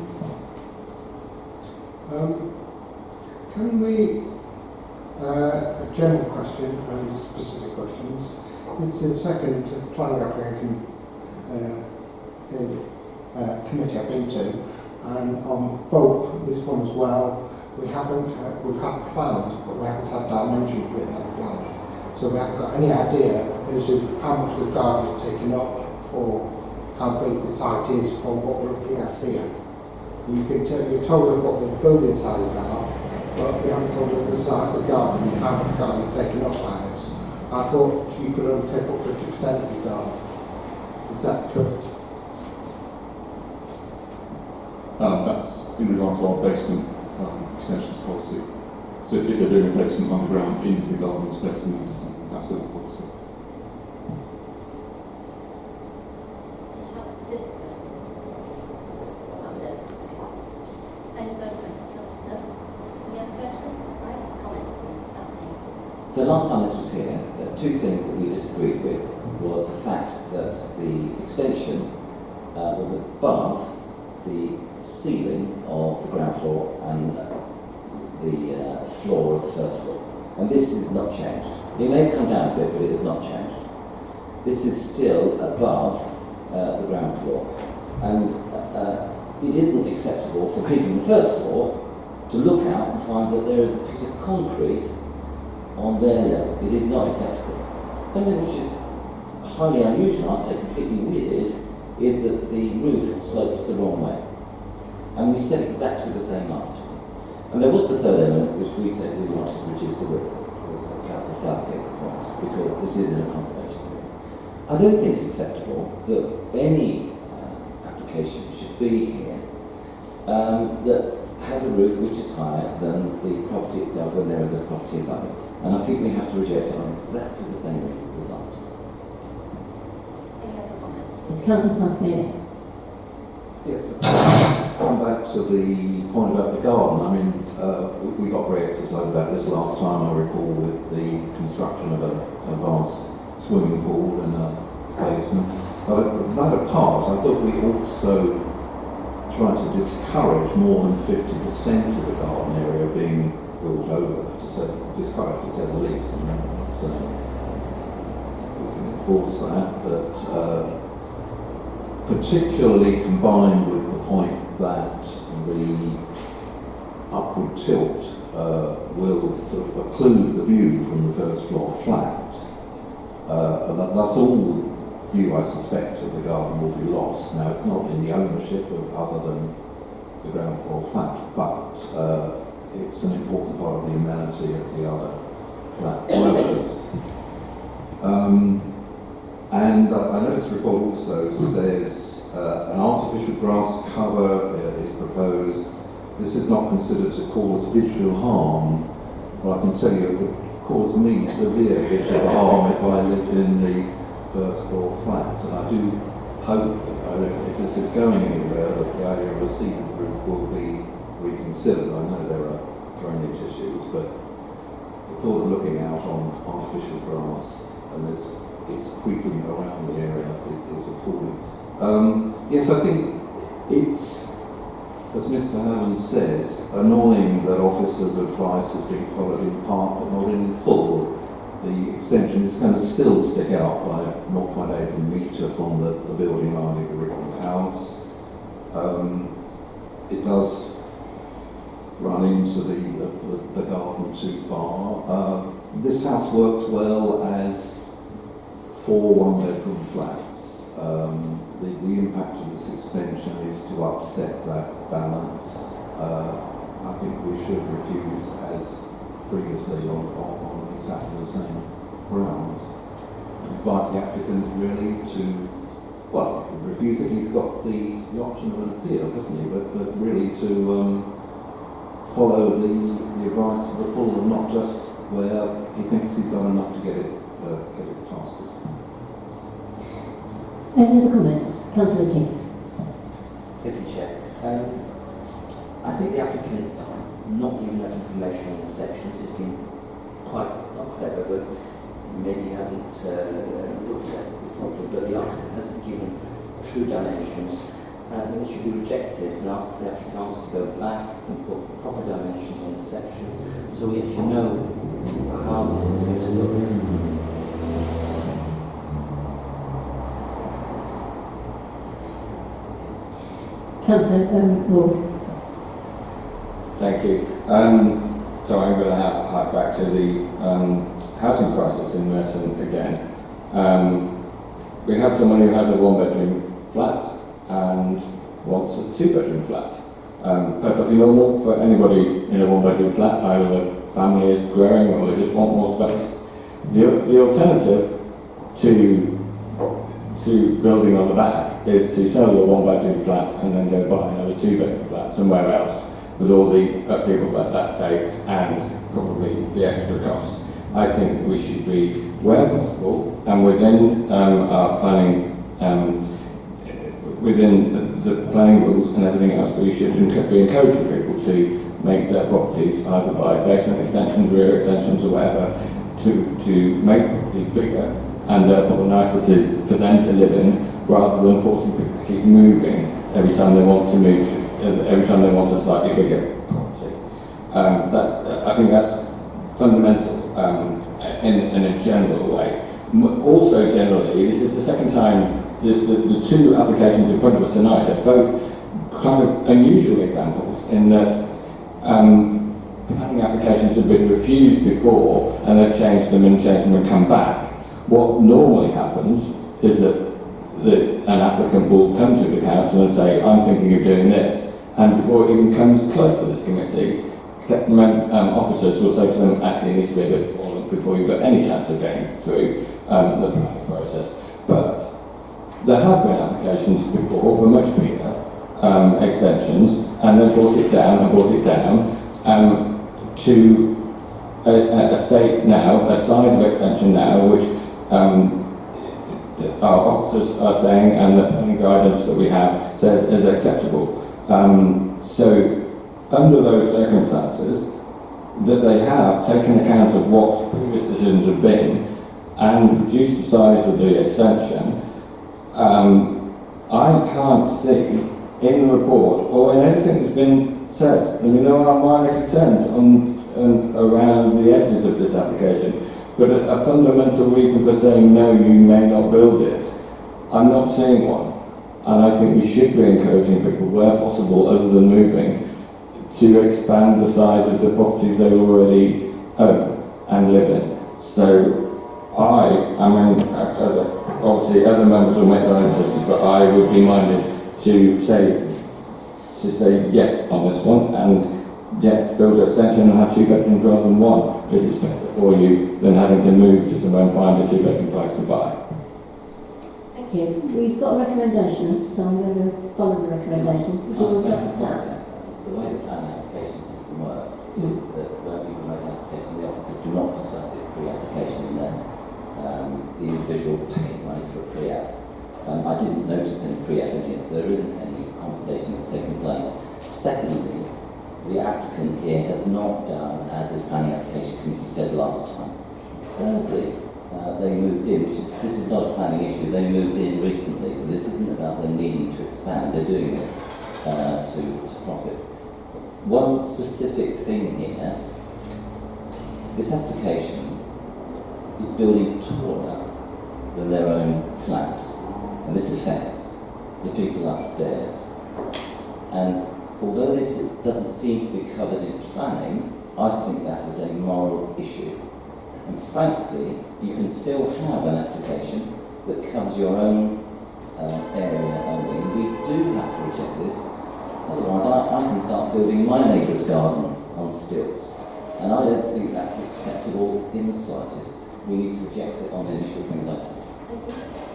Can we, a general question and specific questions. It's the second planning application committee I've been to, and on both, this one as well, we've had plans, but we haven't had dimensions written on the plans. So we haven't got any idea as to how much the garden is taken up or how big the site is from what we're looking at here. You've told us what the building sizes are, but you haven't told us the size of the garden and how much the garden is taken up by this. I thought you could only take up 50% of your garden. Is that true? That's in regard to our basement extensions policy. So if they're doing a basement underground into the garden space, then that's with the policy. So last time this was here, two things that we disagreed with was the fact that the extension was above the ceiling of the ground floor and the floor of the first floor. And this is not changed. It may have come down a bit, but it is not changed. This is still above the ground floor. And it isn't acceptable for people in the first floor to look out and find that there is a piece of concrete on their level. It is not acceptable. Something which is highly unusual, I'd say completely weird, is that the roof slopes the wrong way. And we said exactly the same last time. And there was the third element, which we said we wanted to reduce the width, which was Councillor Southgate's point, because this is in a conservation area. I don't think it's acceptable that any application should be here that has a roof which is higher than the property itself when there is a property above it. And I think we have to reject it on exactly the same basis as last time. Is Councillor Southgate? Yes, just going back to the point about the garden, I mean, we got very excited about this last time, I recall, with the construction of a vast swimming pool in a basement. But that apart, I thought we also tried to discourage more than 50% of the garden area being built over, discourage to say the least. I mean, I'm not saying we can enforce that, but particularly combined with the point that the upward tilt will sort of occlude the view from the first floor flat. And that's all view, I suspect, of the garden will be lost. Now, it's not in the ownership of other than the ground floor flat, but it's an important part of the amenity of the other flat dwellers. And I noticed the report also says an artificial grass cover is proposed. This is not considered to cause visual harm. Well, I can tell you it would cause me severe visual harm if I lived in the first floor flat. And I do hope, if this is going anywhere, that the idea of a cedar roof will be reconsidered. I know there are drainage issues, but the thought of looking out on artificial grass and it's creeping around the area is appalling. Yes, I think it's, as Mr. Hammond says, annoying that officers' advice is being followed in part but not in full. The extension is going to still stick out by 0.8 metre from the building line of the original house. It does run into the garden too far. This house works well as 4 one-bedroom flats. The impact of this extension is to upset that balance. I think we should refuse as previously on exactly the same grounds. Invite the applicant really to, well, refuse it, he's got the option of an appeal, hasn't he? But really to follow the advice to the full and not just where he thinks he's done enough to get it past us. Any other comments? Councillor Ting. Thank you, Chair. I think the applicant's not given enough information on the sections. It's been quite not clever, but maybe he hasn't looked at it properly. But the architect hasn't given true dimensions, and I think it should be rejected and ask the applicant to go back and put proper dimensions on the sections, so we actually know how this is going to look. Councillor Ward. Thank you. So I'm going to hark back to the housing crisis in Merton again. We have someone who has a 1-bedroom flat and wants a 2-bedroom flat. Perfectly normal for anybody in a 1-bedroom flat. Either the family is growing or they just want more space. The alternative to building on the back is to sell your 1-bedroom flat and then go buy another 2-bedroom flat somewhere else, with all the upheaval that takes and probably the extra costs. I think we should be, where possible, and within our planning, within the planning rules and everything else, we should be encouraging people to make their properties either by basement extensions, rear extensions, or whatever, to make properties bigger and therefore nicer for them to live in, rather than forcing people to keep moving every time they want to move. Every time they want a slightly bigger property. I think that's fundamental in a general way. Also generally, this is the second time the 2 applications in front of us tonight are both kind of unusual examples in that planning applications have been refused before and they've changed them and come back. What normally happens is that an applicant will come to the council and say, I'm thinking of doing this, and before it even comes close to this committee, officers will say to them, actually it needs to be a bit forward before you've got any chance of getting through the planning process. But there have been applications before for much bigger extensions, and they've brought it down to a state now, a size of extension now, which our officers are saying, and the planning guidance that we have says is acceptable. So, under those circumstances, that they have taken account of what previous decisions have been and reduced the size of the extension, I can't see in the report or in anything that's been said, and we know our minor concerns around the edges of this application, but a fundamental reason for saying no, you may not build it, I'm not seeing one. And I think we should be encouraging people, where possible, other than moving, to expand the size of the properties they already own and live in. So obviously other members will make their own decisions, but I would be minded to say yes on this one, and build an extension and have 2 bedrooms rather than 1, because it's better for you than having to move to somewhere and find a 2-bedroom place to buy. Thank you. We've got a recommendation, so I'm going to follow the recommendation. Would you want to add that? The way the planning application system works is that when people make an application, the officers do not discuss it pre-application unless the individual pays money for a pre-app. I didn't notice any pre-app in here, so there isn't any conversation that's taken place. Secondly, the applicant here has not done as this planning application committee said last time. Thirdly, they moved in, this is not a planning issue, they moved in recently, so this isn't about them needing to expand, they're doing this to profit. One specific thing here, this application is building taller than their own flat, and this affects the people upstairs. And although this doesn't seem to be covered in planning, I think that is a moral issue. And frankly, you can still have an application that covers your own area only, and we do have to reject this. Otherwise, I can start building my neighbour's garden on stilts, and I don't think that's acceptable in the slightest. We need to reject it on the initial things I said.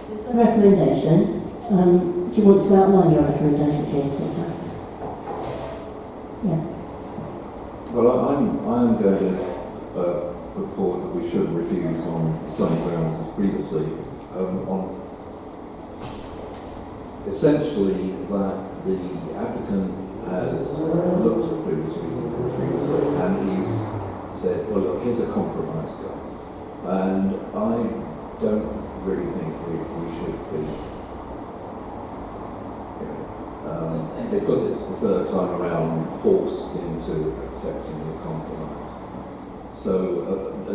We've got a recommendation. Do you want to outline your recommendation, please, Peter? Yeah. Well, I'm going to put forward that we should refuse on the same grounds as previously. On essentially that the applicant has looked at previous reasons previously, and he's said, well, look, here's a compromise, guys. And I don't really think we should be, because it's the third time around, forced into accepting the compromise. So,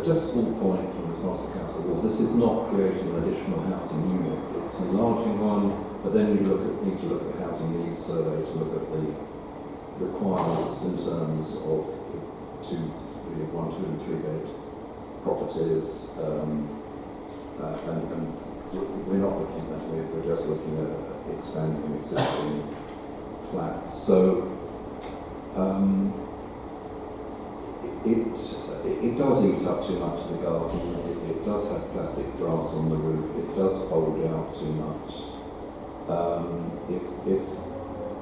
just a small point from the Master Council Ward, this is not creating an additional housing unit, it's enlarging one, but then you need to look at the housing needs survey to look at the requirements in terms of 1, 2 and 3 bed properties, and we're not looking at that, we're just looking at expanding existing flats. So it does eat up too much of the garden, it does have plastic grass on the roof, it does hold out too much. If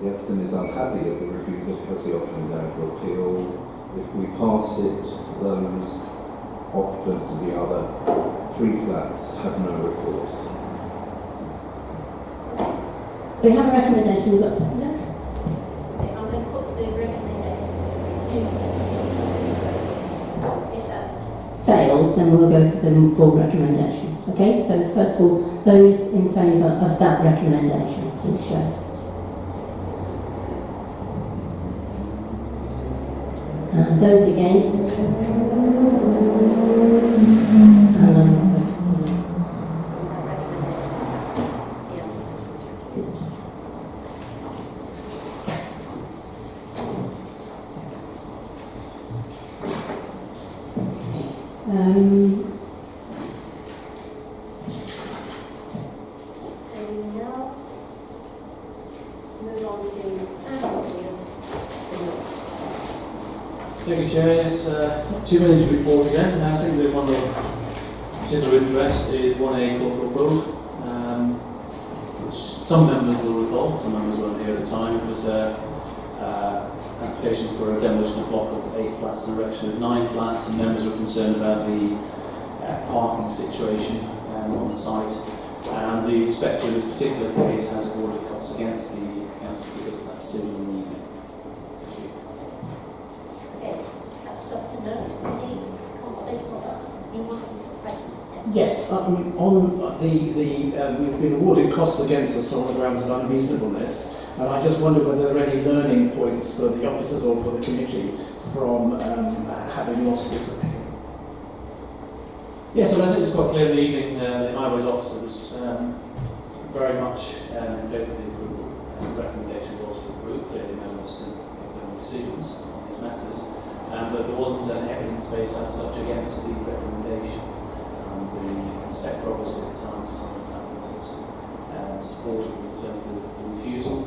the applicant is unhappy that we refuse it, has the option now to appeal. If we pass it, those occupants of the other 3 flats have no recourse. We have a recommendation. We've got a second. Okay, I'm going to put the recommendation to refuse. If that fails, then we'll go for the full recommendation. Okay, so first of all, those in favour of that recommendation, please show. And those against? Thank you, Chair. Yes, 2 minutes report again. I think that one of particular interest is 1A Corporal Road, which some members will recall, some members weren't here at the time. It was an application for a demolition of block of 8 flats and erection of 9 flats, and members were concerned about the parking situation on the site. And the inspector in this particular case has awarded costs against the council because of that decision in the evening. Yes, we've been awarded costs against us on the grounds of unreasonableness, and I just wonder whether there are any learning points for the officers or for the committee from having lost this appeal. Yes, I think it was quite clear in the evening. The Highways officer was very much in favour of the approval, and the recommendation was to approve. Clearly, members can decisions on these matters, but there wasn't an evidence base as such against the recommendation. The inspector obviously at the time decided that wasn't supportable in terms of the refusal.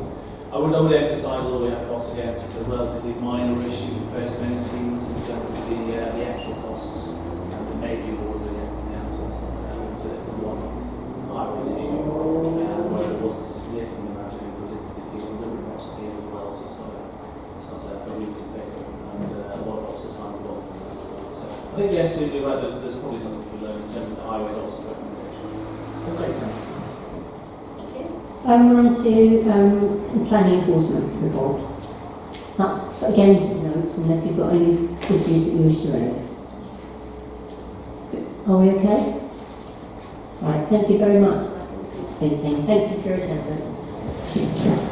I would emphasise, although we have costs against, it's a relatively minor issue compared to many schemes in terms of the actual costs that may be awarded against the council. It's a one highways issue where there wasn't a significant amount of input into the appeals and across the as well, so it's not a routine paper and a lot of officer time involved in that. So I think yes, you're right, there's probably something to be learned in terms of the highways officer recommendation. Okay, thank you. We're on to planning enforcement report. That's again to note, unless you've got any issues that you wish to raise. Are we okay? Right, thank you very much. Thank you for your attendance.